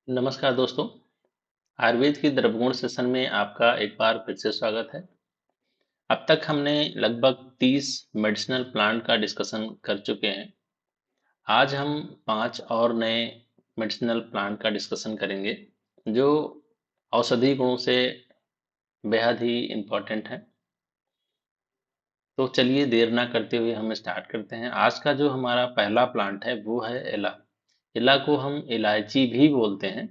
नमस्कार दोस्तों। आयुर्वेद की द्रवगुण सेशन में आपका एक बार फिर से स्वागत है। अब तक हमने लगभग 30 मेडिसिनल प्लांट का डिस्कशन कर चुके हैं। आज हम 5 और नए मेडिसिनल प्लांट का डिस्कशन करेंगे जो औषधि गुणों से बेहद ही इम्पोर्टेंट हैं। तो चलिए देर ना करते हुए हम स्टार्ट करते हैं। आज का जो हमारा पहला प्लांट है वो है एला। एला को हम इलायची भी बोलते हैं।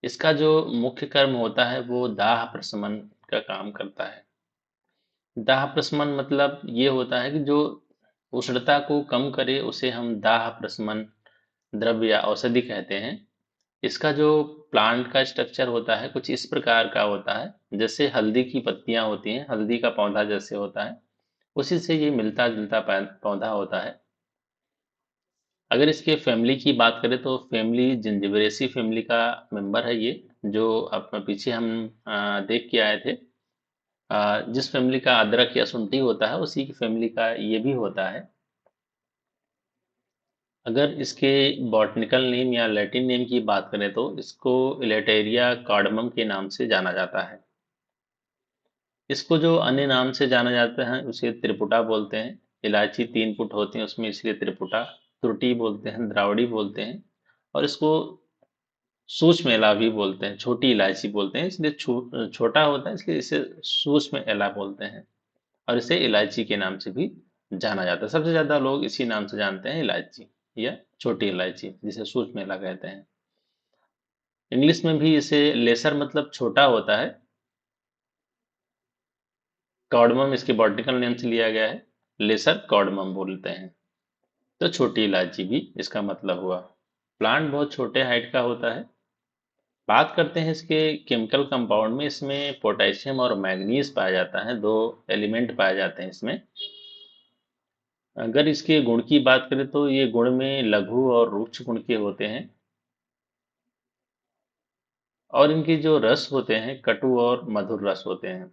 इसका जो मुख्य कर्म होता है वो दाह प्रशमन का काम करता है। दाह प्रशमन मतलब ये होता है कि जो उष्णता को कम करे उसे हम दाह प्रशमन द्रव्य या औषधि कहते हैं। इसका जो प्लांट का स्ट्रक्चर होता है कुछ इस प्रकार का होता है, जैसे हल्दी की पत्तियां होती हैं, हल्दी का पौधा जैसे होता है, उसी से ये मिलता जुलता पौधा होता है। अगर इसके फैमिली की बात करें तो फैमिली जिंजिबेरेसी फैमिली का मेंबर है ये, जो अपना पीछे हम देख के आए थे। जिस फैमिली का अदरक या शुंठी होता है उसी की फैमिली का ये भी होता है। अगर इसके बॉटनिकल नेम या लैटिन नेम की बात करें तो इसको इलेटेरिया कार्डमम के नाम से जाना जाता है। इसको जो अन्य नाम से जाना जाता है उसे त्रिपुटा बोलते हैं। इलायची 3 फुट होती है उसमें, इसलिए त्रिपुटा। तुरटी बोलते हैं, द्रावड़ी बोलते हैं, और इसको सूक्ष्म एला भी बोलते हैं। छोटी इलायची बोलते हैं इसलिए छोटा होता है, इसलिए इसे सूक्ष्म एला बोलते हैं। और इसे इलायची के नाम से भी जाना जाता है। सबसे ज्यादा लोग इसी नाम से जानते हैं, इलायची या छोटी इलायची, जिसे सूक्ष्म मेला कहते हैं। इंग्लिश में भी इसे लेसर मतलब छोटा होता है। कॉर्डमम इसके बॉटनिकल नेम से लिया गया है, लेसर कॉर्डमम बोलते हैं। तो छोटी इलायची भी इसका मतलब हुआ। प्लांट बहुत छोटे हाइट का होता है। बात करते हैं इसके केमिकल कंपाउंड में। इसमें पोटेशियम और मैग्नीज पाया जाता है, दो एलिमेंट पाए जाते हैं इसमें। अगर इसके गुण की बात करें तो ये गुण में लघु और रुक्ष गुण के होते हैं, और इनके जो रस होते हैं कटु और मधुर रस होते हैं।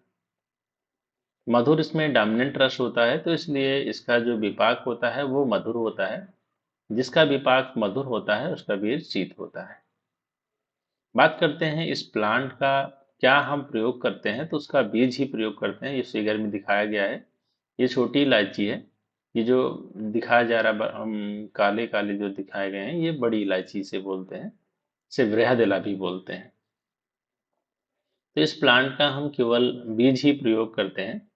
मधुर इसमें डोमिनेंट रस होता है, तो इसलिए इसका जो विपाक होता है वो मधुर होता है। जिसका विपाक मधुर होता है उसका बीज शीत होता है। बात करते हैं इस प्लांट का क्या हम प्रयोग करते हैं, तो उसका बीज ही प्रयोग करते हैं। इस फिगर में दिखाया गया है, ये छोटी इलायची है। ये जो दिखाया जा रहा काले काले जो दिखाए गए हैं ये बड़ी इलायची से बोलते हैं, इसे वृहद भी बोलते हैं। तो इस प्लांट का हम केवल बीज ही प्रयोग करते हैं।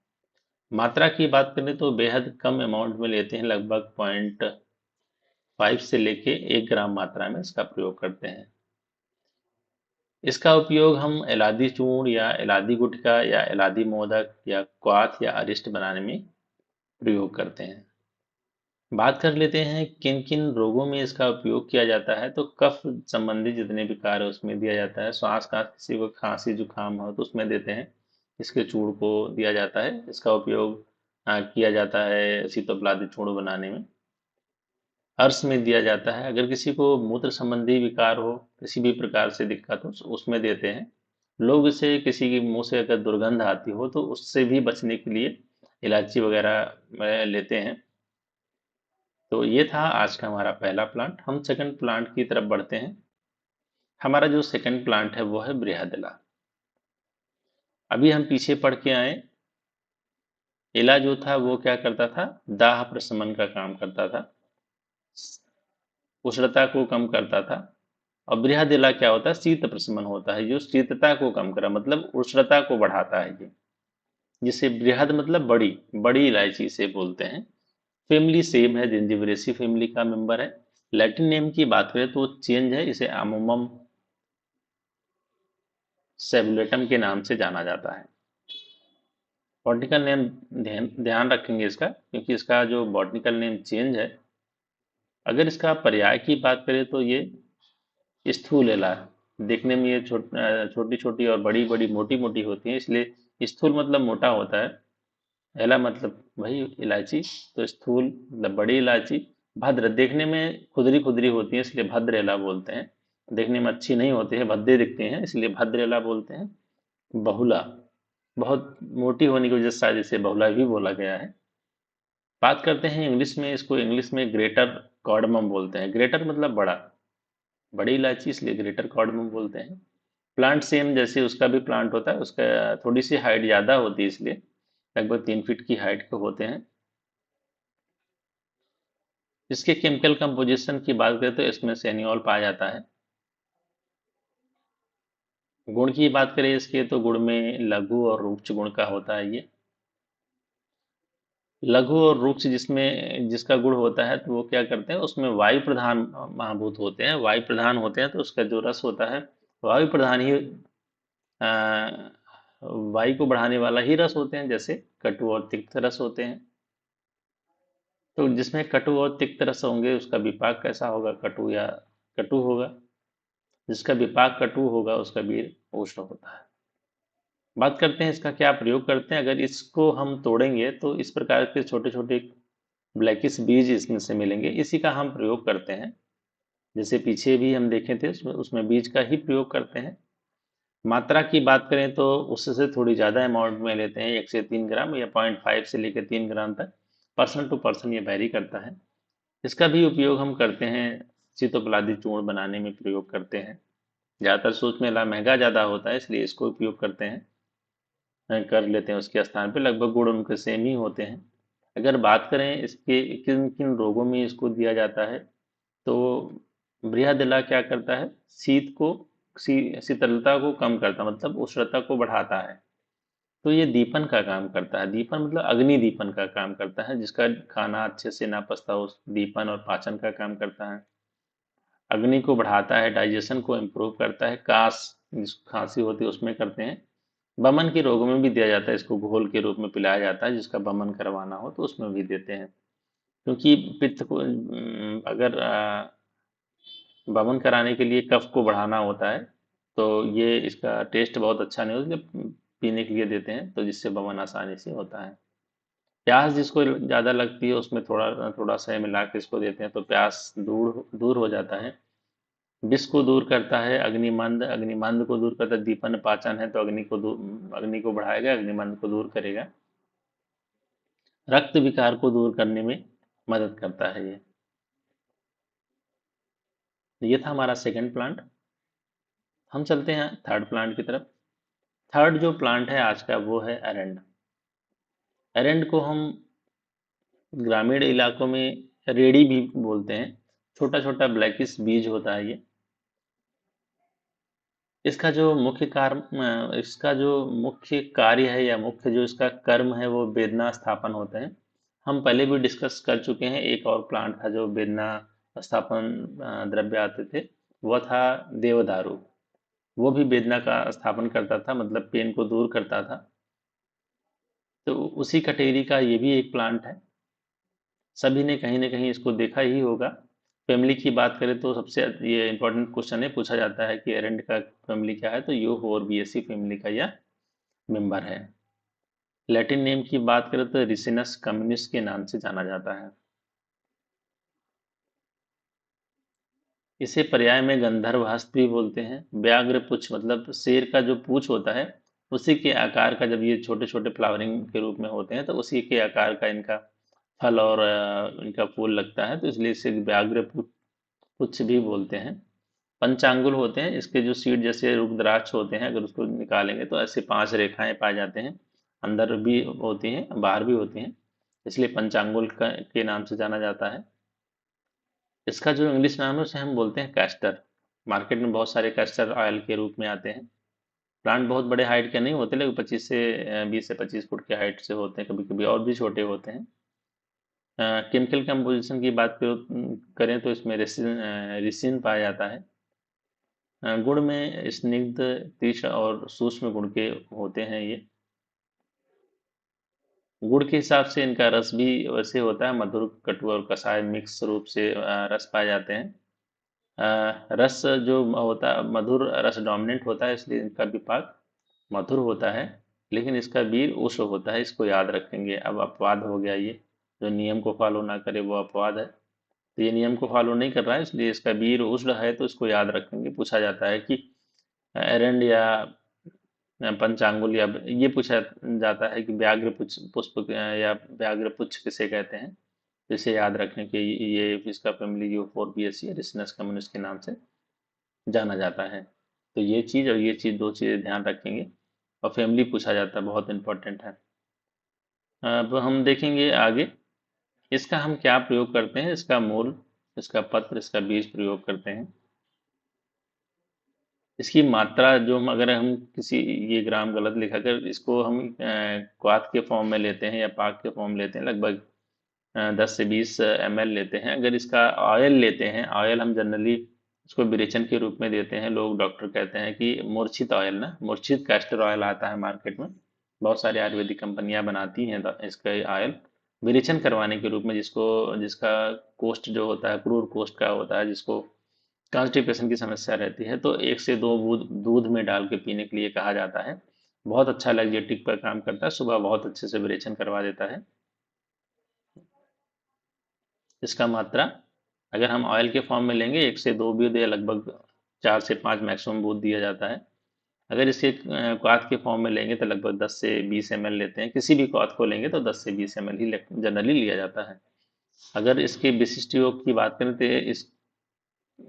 मात्रा की बात करें तो बेहद कम अमाउंट में लेते हैं, लगभग 0.5 से लेके 1 ग्राम मात्रा में इसका प्रयोग करते हैं। इसका उपयोग हम एलादी चूर्ण या एलादी गुटखा या एलादी मोदक या क्वाथ या अरिष्ट बनाने में प्रयोग करते हैं। बात कर लेते हैं किन किन रोगों में इसका उपयोग किया जाता है, तो कफ संबंधी जितने भी कार्य उसमें दिया जाता है। श्वास का किसी को खांसी जुकाम हो तो उसमें देते हैं, इसके चूर्ण को दिया जाता है। इसका उपयोग किया जाता है शीतोपलादी चूर्ण बनाने में। अर्श में दिया जाता है। अगर किसी को मूत्र संबंधी विकार हो, किसी भी प्रकार से दिक्कत हो तो उसमें देते हैं। लोग इसे किसी की मुंह से अगर दुर्गंध आती हो तो उससे भी बचने के लिए इलायची वगैरह लेते हैं। तो ये था आज का हमारा पहला प्लांट। हम सेकंड प्लांट की तरफ बढ़ते हैं। हमारा जो सेकंड प्लांट है वो है बृहदला। अभी हम पीछे पढ़ के आए, इला जो था वो क्या करता था, दाह प्रशमन का काम करता था, उष्णता को कम करता था। और बृहदिला क्या होता है, शीत प्रशमन होता है, जो शीतता को कम करा, मतलब उष्णता को बढ़ाता है ये। जिसे बृहद मतलब बड़ी, बड़ी इलायची से बोलते हैं। फैमिली सेम है, जिंजिबरेसी फैमिली का मेंबर है। लैटिन नेम की बात करें तो चेंज है, इसे अमोमम सेबुलेटम के नाम से जाना जाता है। बॉटनिकल नेम ध्यान ध्यान रखेंगे इसका, क्योंकि इसका जो बॉटनिकल नेम चेंज है। अगर इसका पर्याय की बात करें तो ये स्थूल एला है। देखने में ये छोटी छोटी और बड़ी बड़ी मोटी मोटी होती हैं, इसलिए स्थूल मतलब मोटा होता है, एला मतलब वही इलायची। तो स्थूल मतलब बड़ी इलायची। भद्र देखने में खुदरी खुदरी होती है, इसलिए भद्र एला बोलते हैं। देखने में अच्छी नहीं होती है, भद्दे दिखते हैं, इसलिए भद्र एला बोलते हैं। बहुला, बहुत मोटी होने की वजह से शायद इसे बहुला भी बोला गया है। बात करते हैं इंग्लिश में, इसको इंग्लिश में ग्रेटर कॉर्डमम बोलते हैं। ग्रेटर मतलब बड़ा, बड़ी इलायची इसलिए ग्रेटर कार्डमम बोलते हैं। प्लांट सेम जैसे उसका भी प्लांट होता है, उसका थोड़ी सी हाइट ज़्यादा होती है, इसलिए लगभग 3 फीट की हाइट के होते हैं। इसके केमिकल कंपोजिशन की बात करें तो इसमें सेनियोल पाया जाता है। गुण की बात करें इसके तो गुण में लघु और रुक्ष गुण का होता है ये। लघु और रुक्ष जिसमें जिसका गुण होता है तो वो क्या करते हैं, उसमें वायु प्रधान महाभूत होते हैं, वायु प्रधान होते हैं, तो उसका जो रस होता है वायु प्रधान ही अ, वायु को बढ़ाने वाला ही रस होते हैं, जैसे कटु और तिक्त रस होते हैं। तो जिसमें कटु और तिक्त रस होंगे उसका विपाक कैसा होगा, कटु या कटु होगा। जिसका विपाक कटु होगा उसका वीर उष्ण होता है। बात करते हैं इसका क्या प्रयोग करते हैं। अगर इसको हम तोड़ेंगे तो इस प्रकार के छोटे छोटे ब्लैकिश बीज इसमें से मिलेंगे, इसी का हम प्रयोग करते हैं। जैसे पीछे भी हम देखे थे उसमें उसमें बीज का ही प्रयोग करते हैं। मात्रा की बात करें तो उससे थोड़ी ज़्यादा अमाउंट में लेते हैं, 1 से 3 ग्राम या 0.5 से लेकर 3 ग्राम तक। पर्सन टू पर्सन ये वैरी करता है। इसका भी उपयोग हम करते हैं, चितोपलादी चूर्ण बनाने में प्रयोग करते हैं। ज़्यादातर सूच मेला महंगा ज़्यादा होता है इसलिए इसको उपयोग करते हैं, कर लेते हैं उसके स्थान पे। लगभग गुण उनके सेम ही होते हैं। अगर बात करें इसके किन किन रोगों में इसको दिया जाता है तो बृहदिला क्या करता है, शीत को शीतलता को कम करता, मतलब उष्णता को बढ़ाता है। तो ये दीपन का काम करता है। दीपन मतलब अग्नि दीपन का काम करता है, जिसका खाना अच्छे से ना पचता हो उस दीपन और पाचन का काम करता है। अग्नि को बढ़ाता है, डाइजेशन को इम्प्रूव करता है, काश जिसको खांसी होती है उसमें करते हैं। बमन के रोगों में भी दिया जाता है, इसको घोल के रूप में पिलाया जाता है, जिसका बमन करवाना हो तो उसमें भी देते हैं। क्योंकि पित्त को अगर बमन कराने के लिए कफ को बढ़ाना होता है तो ये इसका टेस्ट बहुत अच्छा नहीं होता, इसलिए पीने के लिए देते हैं, तो जिससे बमन आसानी से होता है। प्यास जिसको ज़्यादा लगती है उसमें थोड़ा थोड़ा सा मिला के इसको देते हैं तो प्यास दूर दूर हो जाता है। विष को दूर करता है, अग्निमंद अग्निमंद को दूर करता है। दीपन पाचन है तो अग्नि को बढ़ाएगा, अग्निमंद को दूर करेगा। रक्त विकार को दूर करने में मदद करता है ये था हमारा सेकंड प्लांट। हम चलते हैं थर्ड प्लांट की तरफ। थर्ड जो प्लांट है आज का वो है एरंड। एरंड को हम ग्रामीण इलाकों में रेड़ी भी बोलते हैं। छोटा छोटा ब्लैकिश बीज होता है ये। इसका जो मुख्य कार्य है या मुख्य जो इसका कर्म है वो वेदना स्थापन होते हैं। हम पहले भी डिस्कस कर चुके हैं, एक और प्लांट था जो वेदना स्थापन द्रव्य आते थे, वह था देवदारू। वो भी वेदना का स्थापन करता था, मतलब पेन को दूर करता था। तो उसी कैटेगरी का ये भी एक प्लांट है। सभी ने कहीं ना कहीं इसको देखा ही होगा। फैमिली की बात करें तो सबसे ये इंपॉर्टेंट क्वेश्चन है, पूछा जाता है कि एरेंड का फैमिली क्या है, तो यो और बीएससी फैमिली का यह मेंबर है। लैटिन नेम की बात करें तो रिसिनस कम्युनिस के नाम से जाना जाता है। इसे पर्याय में गंधर्व हस्त भी बोलते हैं। व्याघ्र पुच्छ मतलब शेर का जो पूंछ होता है उसी के आकार का, जब ये छोटे छोटे फ्लावरिंग के रूप में होते हैं तो उसी के आकार का इनका फल और इनका फूल लगता है, तो इसलिए इसे व्याघ्र पुच्छ भी बोलते हैं। पंचांगुल होते हैं इसके, जो सीड जैसे रुद्राक्ष होते हैं, अगर उसको निकालेंगे तो ऐसे 5 रेखाएं पाए जाते हैं। अंदर भी होती हैं बाहर भी होती हैं, इसलिए पंचांगुल के नाम से जाना जाता है। इसका जो इंग्लिश नाम है उसे हम बोलते हैं कैस्टर। मार्केट में बहुत सारे कैस्टर ऑयल के रूप में आते हैं। प्लांट बहुत बड़े हाइट के नहीं होते, लेकिन 20 से 25 फुट के हाइट से होते हैं, कभी कभी और भी छोटे होते हैं। केमिकल कंपोजिशन की बात करें तो इसमें रिसिन पाया जाता है। गुण में स्निग्ध, तीक्ष्ण और सूक्ष्म गुण के होते हैं ये। गुड़ के हिसाब से इनका रस भी वैसे होता है, मधुर कटु और कषाय मिक्स रूप से रस पाए जाते हैं। रस जो होता है मधुर रस डोमिनेंट होता है, इसलिए इनका विपाक मधुर होता है। लेकिन इसका बीज उष्ण होता है, इसको याद रखेंगे। अब अपवाद हो गया ये, जो नियम को फॉलो ना करे वो अपवाद है। तो ये नियम को फॉलो नहीं कर रहा है, इसलिए इसका बीज उष्ण है, तो इसको याद रखेंगे। पूछा जाता है कि एरंड या पंचांगुल, या ये पूछा जाता है कि व्याघ्र पुष्प या व्याघ्र पुच्छ किसे कहते हैं। तो इसे याद रखने के ये इसका फैमिली यूफोरबिएसी रिसिनस कम्युनिस के नाम से जाना जाता है। तो ये चीज़ और ये चीज़, दो चीज़ें ध्यान रखेंगे। और फैमिली पूछा जाता है, बहुत इंपॉर्टेंट है। अब हम देखेंगे आगे, इसका हम क्या प्रयोग करते हैं, इसका मूल, इसका पत्र, इसका बीज प्रयोग करते हैं। इसकी मात्रा जो हम, अगर हम किसी, ये ग्राम गलत लिखा, अगर इसको हम क्वाथ के फॉर्म में लेते हैं या पाक के फॉर्म लेते हैं, लगभग 10 से 20 ml लेते हैं। अगर इसका ऑयल लेते हैं, ऑयल हम जनरली इसको विरेचन के रूप में देते हैं। लोग, डॉक्टर कहते हैं कि मूर्छित ऑयल ना, मूर्छित कैस्टर ऑयल आता है मार्केट में, बहुत सारी आयुर्वेदिक कंपनियां बनाती हैं इसका ऑयल विरेचन करवाने के रूप में, जिसको, जिसका कोस्ट जो होता है क्रूर कोस्ट का होता है, जिसको कॉन्स्टिपेशन की समस्या रहती है, तो 1 से 2 बूंद दूध में डाल के पीने के लिए कहा जाता है। बहुत अच्छा लैक्जेटिक पर काम करता है, सुबह बहुत अच्छे से विरेचन करवा देता है। इसका मात्रा, अगर हम ऑयल के फॉर्म में लेंगे, 1 से 2 बूंद या लगभग 4 से 5 मैक्सिमम बूंद दिया जाता है। अगर इसके क्वाथ के फॉर्म में लेंगे तो लगभग 10 से 20 ml लेते हैं। किसी भी क्वाथ को लेंगे तो 10 से 20 ml ही जनरली लिया जाता है। अगर इसके विशिष्ट योग की बात करें तो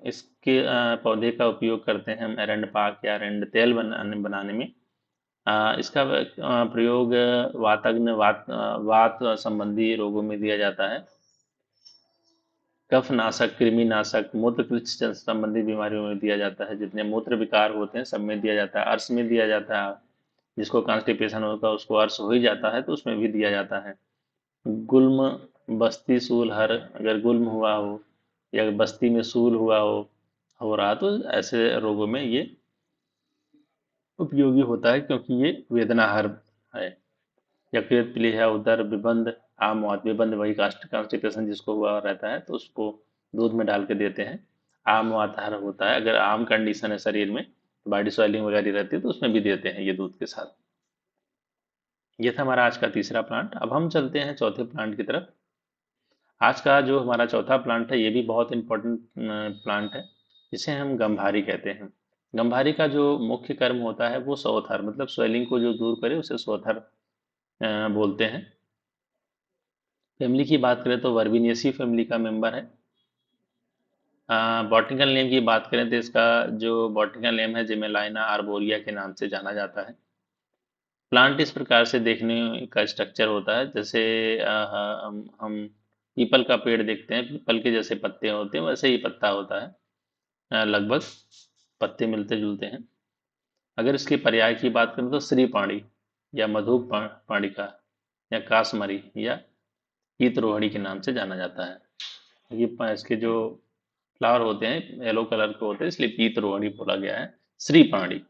इसके पौधे का उपयोग करते हैं हम एरंड पाक या एरंड तेल बनाने में। इसका प्रयोग वातग्न, वात संबंधी रोगों में दिया जाता है। कफ नाशक, कृमि नाशक, मूत्रकृत संबंधी बीमारियों में दिया जाता है। जितने मूत्र विकार होते हैं सब में दिया जाता है। अर्श में दिया जाता है, जिसको कॉन्स्टिपेशन होगा उसको अर्श हो ही जाता है, तो उसमें भी दिया जाता है। गुल्म, बस्ती, सूल, हर, अगर गुल्म हुआ हो या बस्ती में सूल हुआ हो रहा, तो ऐसे रोगों में ये उपयोगी होता है, क्योंकि ये वेदनाहर है। यकृत, प्लीहा, उदर विबंध, आम मौत, विबंध वही कॉन्स्टिपेशन जिसको हुआ रहता है, तो उसको दूध में डाल के देते हैं। आम वातहर होता है, अगर आम कंडीशन है शरीर में, बॉडी स्वेलिंग वगैरह रहती है, तो उसमें भी देते हैं ये दूध के साथ। ये था हमारा आज का तीसरा प्लांट। अब हम चलते हैं चौथे प्लांट की तरफ। आज का जो हमारा चौथा प्लांट है, ये भी बहुत इंपॉर्टेंट प्लांट है। इसे हम गंभारी कहते हैं। गंभारी का जो मुख्य कर्म होता है वो सोथर, मतलब स्वेलिंग को जो दूर करे उसे सोथर बोलते हैं। फैमिली की बात करें तो वर्बीनियसी फैमिली का मेंबर है। बॉटनिकल नेम की बात करें तो इसका जो बॉटनिकल नेम है जिमेलाइना आर्बोरिया के नाम से जाना जाता है। प्लांट इस प्रकार से देखने का स्ट्रक्चर होता है, जैसे हम पीपल का पेड़ देखते हैं, पीपल के जैसे पत्ते होते हैं, वैसे ही पत्ता होता है। लगभग पत्ते मिलते जुलते हैं। अगर इसके पर्याय की बात करें तो श्रीपाणी या मधुप पाणिका या कासमरी या पीतरोहड़ी के नाम से जाना जाता है। ये इसके जो फ्लावर होते हैं येलो कलर के होते हैं, इसलिए पीतरोहड़ी बोला गया है। श्रीपाणी,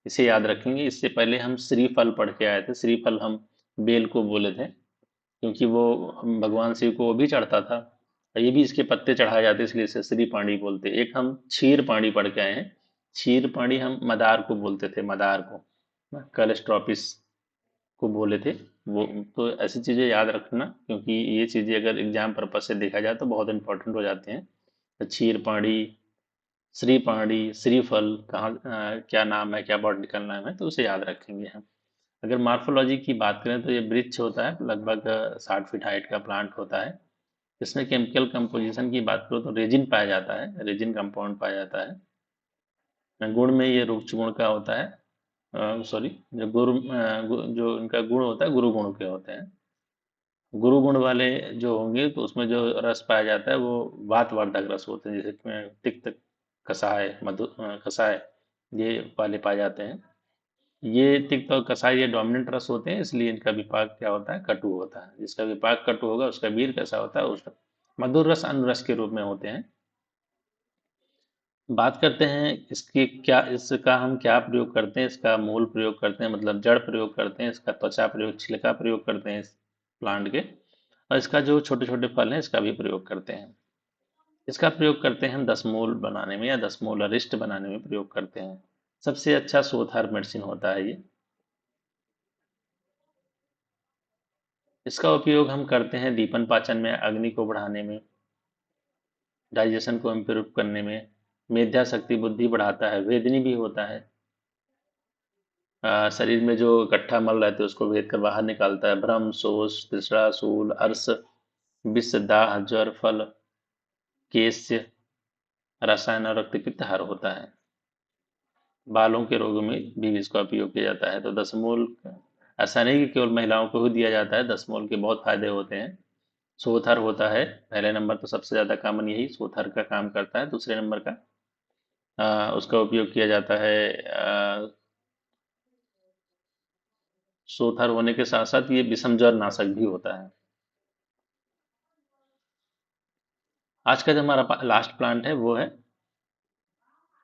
इसे याद रखेंगे। इससे पहले हम श्रीफल पढ़ के आए थे। श्रीफल हम बेल को बोले थे, क्योंकि वो भगवान शिव को वो भी चढ़ता था, और ये भी इसके पत्ते चढ़ाए जाते, इसलिए इसे श्री पाणी बोलते। एक हम क्षीर पाणी पढ़ के आए हैं। क्षीर पाणी हम मदार को बोलते थे, मदार को, कलेस्ट्रॉपिस को बोले थे वो। तो ऐसी चीज़ें याद रखना, क्योंकि ये चीज़ें अगर एग्जाम पर्पज से देखा जाए तो बहुत इंपॉर्टेंट हो जाती हैं। तो क्षीर पाणी, श्री पाणी, श्रीफल कहाँ, क्या नाम है, क्या बॉटनिकल नाम है, तो उसे याद रखेंगे हम। अगर मार्फोलॉजी की बात करें तो ये वृक्ष होता है, लगभग 60 फीट हाइट का प्लांट होता है। इसमें केमिकल कंपोजिशन की बात करो तो रेजिन पाया जाता है, रेजिन कंपाउंड पाया जाता है। गुण में ये रुक्ष गुण का होता है, सॉरी, जो जो इनका गुण होता है गुरु गुण के होते हैं। गुरु गुण वाले जो होंगे तो उसमें जो रस पाया जाता है वो वातवर्धक रस होते हैं, जैसे तिक्त, कषाय, कषाय, ये वाले पाए जाते हैं। ये तिक्त और कषाय ये डोमिनेंट रस होते हैं, इसलिए इनका विपाक क्या होता है, कटु होता है। जिसका विपाक कटु होगा उसका वीर कैसा होता है, उसका मधुर रस अनुरस के रूप में होते हैं। बात करते हैं इसकी क्या, इसका हम क्या प्रयोग करते हैं। इसका मूल प्रयोग करते हैं, मतलब जड़ प्रयोग करते हैं। इसका त्वचा प्रयोग, छिलका प्रयोग करते हैं इस प्लांट के। और इसका जो छोटे छोटे फल हैं इसका भी प्रयोग करते हैं। इसका प्रयोग करते हैं हम दसमूल बनाने में या दसमूल अरिष्ट बनाने में प्रयोग करते हैं। सबसे अच्छा सोथार मेडिसिन होता है ये। इसका उपयोग हम करते हैं दीपन पाचन में, अग्नि को बढ़ाने में, डाइजेशन को इम्प्रूव करने में, मेधा शक्ति बुद्धि बढ़ाता है, वेदनी भी होता है। शरीर में जो इकट्ठा मल रहते हैं उसको भेद कर बाहर निकालता है। भ्रम, शोष, तृष्णा, शूल, अर्श, विष, दाह, ज्वर, फल, केस्य, रसायन और रक्त पित्त हर होता है। बालों के रोगों में भी इसका उपयोग किया जाता है। तो दशमूल ऐसा नहीं कि केवल महिलाओं को ही दिया जाता है, दशमूल के बहुत फायदे होते हैं। सोथर होता है पहले नंबर, तो सबसे ज़्यादा कॉमन यही सोथर का काम करता है। दूसरे नंबर का उसका उपयोग किया जाता है। सोथर होने के साथ साथ ये विषम ज्वर नाशक भी होता है। आज का जो हमारा लास्ट प्लांट है वो है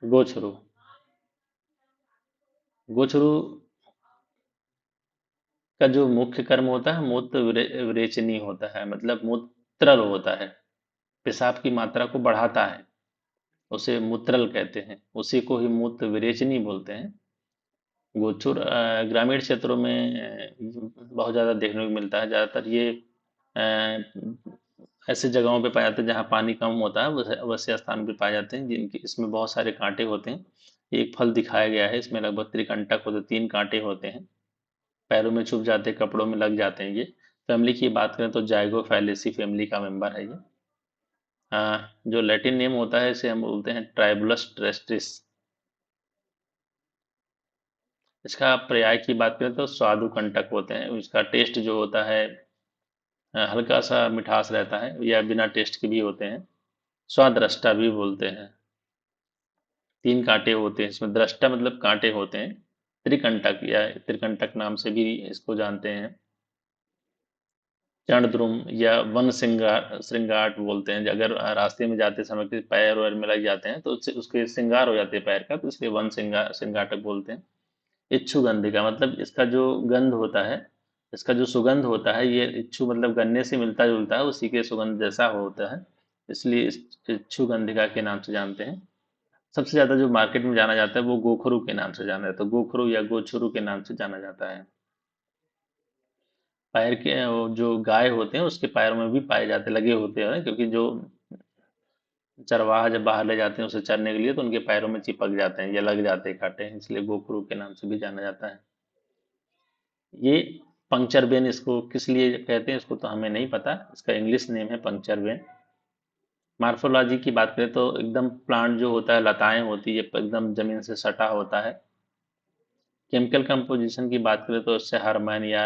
गोछरू। गोछरू का जो मुख्य कर्म होता है मूत्र विरेचनी होता है, मतलब मूत्रल होता है, पेशाब की मात्रा को बढ़ाता है, उसे मूत्रल कहते हैं, उसी को ही मूत्र विरेचनी बोलते हैं। गोचुर ग्रामीण क्षेत्रों में बहुत ज़्यादा देखने को मिलता है। ज़्यादातर ये ऐसे जगहों पे पाए जाते हैं जहाँ पानी कम होता है, वैसे वैसे स्थान पे पाए जाते हैं जिनके इसमें बहुत सारे कांटे होते हैं। एक फल दिखाया गया है, इसमें लगभग त्रिकंटक होते, 3 कांटे होते हैं, पैरों में चुभ जाते हैं, कपड़ों में लग जाते हैं ये। फैमिली की बात करें तो जाइगोफैलेसी फैमिली का मेंबर है ये। जो लैटिन नेम होता है इसे हम बोलते हैं ट्राइबुलस टेरेस्ट्रिस। इसका पर्याय की बात करें तो स्वादु कंटक होते हैं। इसका टेस्ट जो होता है हल्का सा मिठास रहता है, या बिना टेस्ट के भी होते हैं। स्वादृष्टा भी बोलते हैं। 3 कांटे होते हैं इसमें, दृष्टा मतलब कांटे होते हैं। त्रिकंटक या त्रिकंटक नाम से भी इसको जानते हैं। चरणद्रुम या वन श्रृंगार श्रृंगाट बोलते हैं। अगर रास्ते में जाते समय किसी पैर वैर में लग जाते हैं तो उससे उसके श्रृंगार हो जाते हैं पैर का, तो इसलिए वन श्रृंगार श्रृंगाटक बोलते हैं। इच्छु गंधिका मतलब इसका जो गंध होता है, इसका जो सुगंध होता है, ये इच्छु मतलब गन्ने से मिलता जुलता है, उसी के सुगंध जैसा होता है, इसलिए इच्छु गंधिका के नाम से जानते हैं। सबसे ज्यादा जो मार्केट में जाना जाता है वो गोखरू के नाम से जाना जाता है, गोखरू या गोछरू के नाम से जाना जाता है। पैर के वो जो गाय होते हैं उसके पैरों में भी पाए जाते लगे होते हैं, क्योंकि जो चरवाहा जब बाहर ले जाते हैं उसे चरने के लिए तो उनके पैरों में चिपक जाते हैं या लग जाते हैं कांटे, इसलिए गोखरू के नाम से भी जाना जाता है। ये पंक्चर बेन इसको किस लिए कहते हैं इसको तो हमें नहीं पता, इसका इंग्लिश नेम है पंक्चर बेन। मार्फोलॉजी की बात करें तो एकदम प्लांट जो होता है, लताएं होती है, एकदम जमीन से सटा होता है। केमिकल कंपोजिशन की बात करें तो इससे हार्मोन या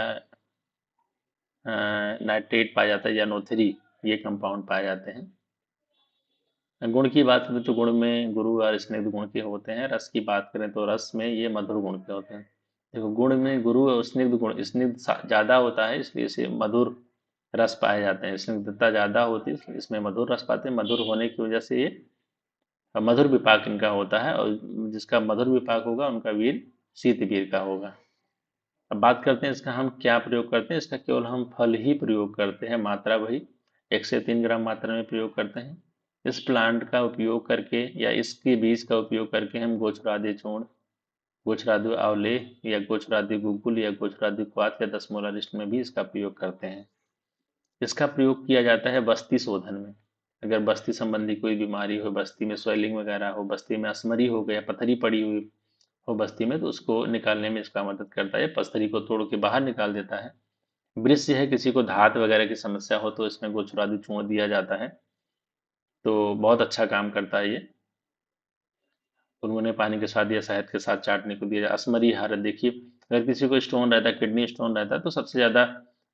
नाइट्रेट पाया जाता है या NO3, ये कंपाउंड पाए जाते हैं। गुण की बात करें तो गुण में गुरु और स्निग्ध गुण के होते हैं। रस की बात करें तो रस में ये मधुर गुण के होते हैं। देखो गुण में गुरु और स्निग्ध गुण, स्निग्ध ज्यादा होता है इसलिए इसे मधुर रस पाए जाते हैं, स्निग्धता ज्यादा होती है इसलिए इसमें मधुर रस पाते हैं। मधुर होने की वजह से ये मधुर विपाक इनका होता है, और जिसका मधुर विपाक होगा उनका वीर शीत वीर का होगा। अब बात करते हैं इसका हम क्या प्रयोग करते हैं। इसका केवल हम फल ही प्रयोग करते हैं, मात्रा वही 1 से 3 ग्राम मात्रा में प्रयोग करते हैं। इस प्लांट का उपयोग करके या इसके बीज का उपयोग करके हम गोचरादि चूर्ण, गोचरादि आंवले या गोचरादि गुग्गुल या गोचरादि क्वाथ या दसमूला लिस्ट में भी इसका प्रयोग करते हैं। इसका प्रयोग किया जाता है बस्ती शोधन में। अगर बस्ती संबंधी कोई बीमारी हो, बस्ती में स्वेलिंग वगैरह हो, बस्ती में असमरी हो गया, पथरी पड़ी हुई हो बस्ती में, तो उसको निकालने में इसका मदद करता है। पथरी को तोड़ के बाहर निकाल देता है। वृक्ष है, किसी को धात वगैरह की समस्या हो तो इसमें गोचरादि चूर्ण दिया जाता है, तो बहुत अच्छा काम करता है ये। गुनगुने पानी के साथ या शहद के साथ चाटने को दिया जाए। असमरी हालत देखिए, अगर किसी को स्टोन रहता है, किडनी स्टोन रहता है, तो सबसे ज़्यादा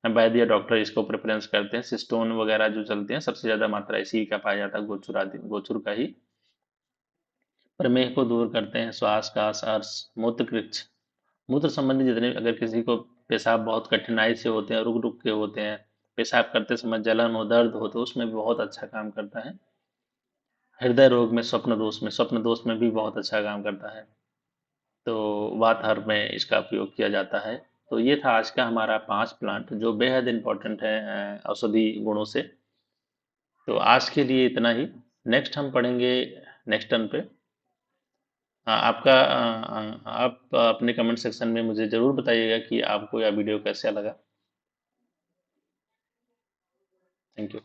वैद्य या डॉक्टर इसको प्रेफरेंस करते हैं। स्टोन वगैरह जो चलते हैं सबसे ज़्यादा मात्रा इसी का पाया जाता है, गोचुर आदि गोचुर का ही। प्रमेह को दूर करते हैं, श्वास का अर्श, मूत्र कृच्छ, मूत्र संबंधी जितने, अगर किसी को पेशाब बहुत कठिनाई से होते हैं, रुक रुक के होते हैं, पेशाब करते समय जलन हो, दर्द हो, तो उसमें भी बहुत अच्छा काम करता है। हृदय रोग में, स्वप्न दोष में भी बहुत अच्छा काम करता है। तो वातहर में इसका उपयोग किया जाता है। तो ये था आज का हमारा 5 प्लांट जो बेहद इम्पोर्टेंट है औषधि गुणों से। तो आज के लिए इतना ही। नेक्स्ट हम पढ़ेंगे नेक्स्ट टर्न पे। आप अपने कमेंट सेक्शन में मुझे ज़रूर बताइएगा कि आपको यह वीडियो कैसा लगा। Thank you.